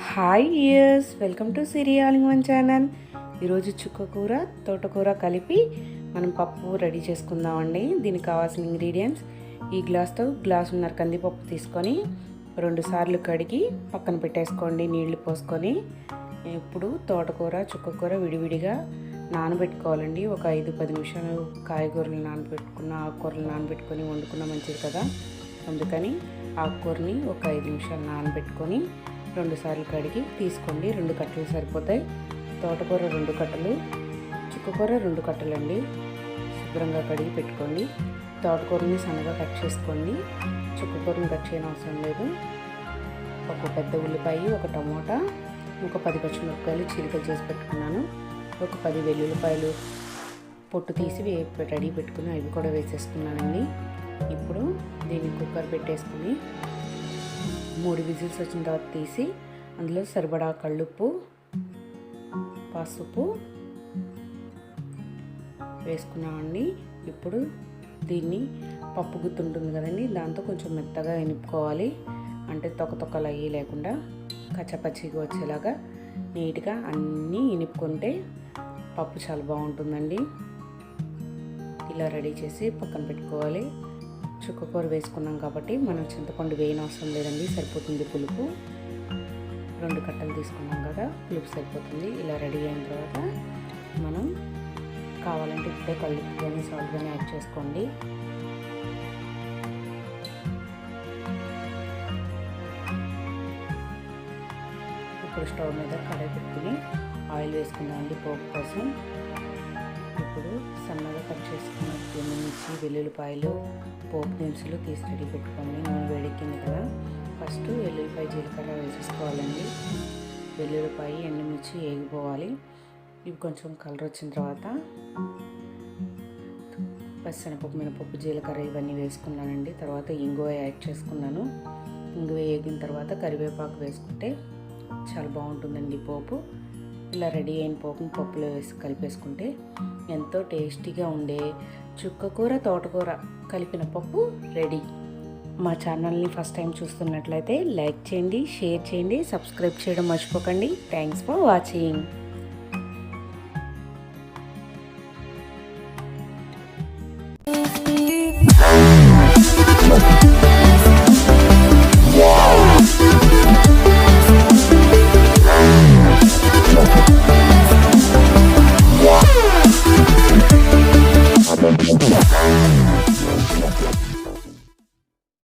Hi years, welcome to Siri all in one channel. ఈరోజు చుక్కకూర తోటకూర కలిపి మనం పప్పు రెడీ చేసుకుందామండి. దీనికి కావాల్సిన ఇంగ్రీడియంట్స్ ఈ గ్లాసున్నర కందిపప్పు తీసుకొని 2 సార్లు కడిగి పక్కన పెట్టేసుకోండి నీళ్లు పోసుకొని. ఇప్పుడు తోటకూర చుక్కకూర విడివిడిగా నానబెట్టుకోవాలండి. ఒక 5-10 నిమిషాలు కాయగూరలు నానబెట్టుకున్న ఆకుకూరలు నానబెట్టుకొని వండుకున్న మంచిది కదా, అందుకని ఆకుకూరని ఒక 5 నిమిషాలు నానబెట్టుకొని 2 సార్లు కడిగి తీసుకోండి. 2 కట్టలు సరిపోతాయి. తోటకూర 2 కట్టలు, చుక్కకూర 2 కట్టలండి. శుభ్రంగా కడిగి పెట్టుకోండి. తోటకూరని సన్నగా కట్ చేసుకోండి. చుక్కకూరని కట్ చేయని అవసరం లేదు. ఒక పెద్ద ఉల్లిపాయ, ఒక టమోటా, ఒక 10 పచ్చిమిరపకాయలు చీలికలు చేసి పెట్టుకున్నాను. ఒక 10 వెల్లుల్లిపాయలు పొట్టు తీసి రెడీ పెట్టుకుని అవి కూడా వేసేసుకున్నానండి. ఇప్పుడు దీన్ని కుక్కర్ పెట్టేసుకుని 3 విజిల్స్ వచ్చిన తర్వాత తీసి అందులో సరిపడా కళ్ళుప్పు, పసుపు వేసుకున్నామండి. ఇప్పుడు దీన్ని పప్పు గుత్తి ఉంటుంది కదండి, దాంతో కొంచెం మెత్తగా ఎనుపుకోవాలి. అంటే తొక్కలు అయ్యి లేకుండా కచ్చపచ్చిగా వచ్చేలాగా నీట్గా అన్నీ ఎనుపుకుంటే పప్పు చాలా బాగుంటుందండి. ఇలా రెడీ చేసి పక్కన పెట్టుకోవాలి. చుక్కకూర వేసుకున్నాం కాబట్టి మనం చింతపండు వేయని అవసరం లేదండి, సరిపోతుంది పులుపు. 2 కట్టలు తీసుకున్నాం కదా, పులుపు సరిపోతుంది. ఇలా రెడీ అయిన తర్వాత మనం కావాలంటే ఇప్పుడే కల్లుప్పు కానీ సాల్ట్ కానీ యాడ్ చేసుకోండి. ఇప్పుడు స్టవ్ మీద కడాయి పెట్టుకుని ఆయిల్ వేసుకుందామండి పోపు కోసం. ఇప్పుడు సన్నగా కట్ చేసుకున్న ఎండుమిర్చి, వెల్లుల్లిపాయలు, పోపు దినుసులు తీసి రెడీ పెట్టుకోండి. నూనె వేడెక్కింది కదా, ఫస్ట్ వెల్లుల్లిపాయ జీలకర్ర వేసేసుకోవాలండి. వెల్లుల్లిపాయ ఎండుమిర్చి వేగిపోవాలి. ఇవి కొంచెం కలర్ వచ్చిన తర్వాత పచ్చిశనగపప్పు, మినపప్పు, జీలకర్ర ఇవన్నీ వేసుకున్నానండి. తర్వాత ఇంగువ యాడ్ చేసుకున్నాను. ఇంగువ వేగిన తర్వాత కరివేపాకు వేసుకుంటే చాలా బాగుంటుందండి పోపు. ఇలా రెడీ అయిన పోపుని పప్పులో వేసి కలిపేసుకుంటే ఎంతో టేస్టీగా ఉండే చుక్కకూర తోటకూర కలిపిన పప్పు రెడీ. మా ఛానల్ని ఫస్ట్ టైం చూస్తున్నట్లయితే లైక్ చేయండి, షేర్ చేయండి, సబ్స్క్రైబ్ చేయడం మర్చిపోకండి. Thanks for watching.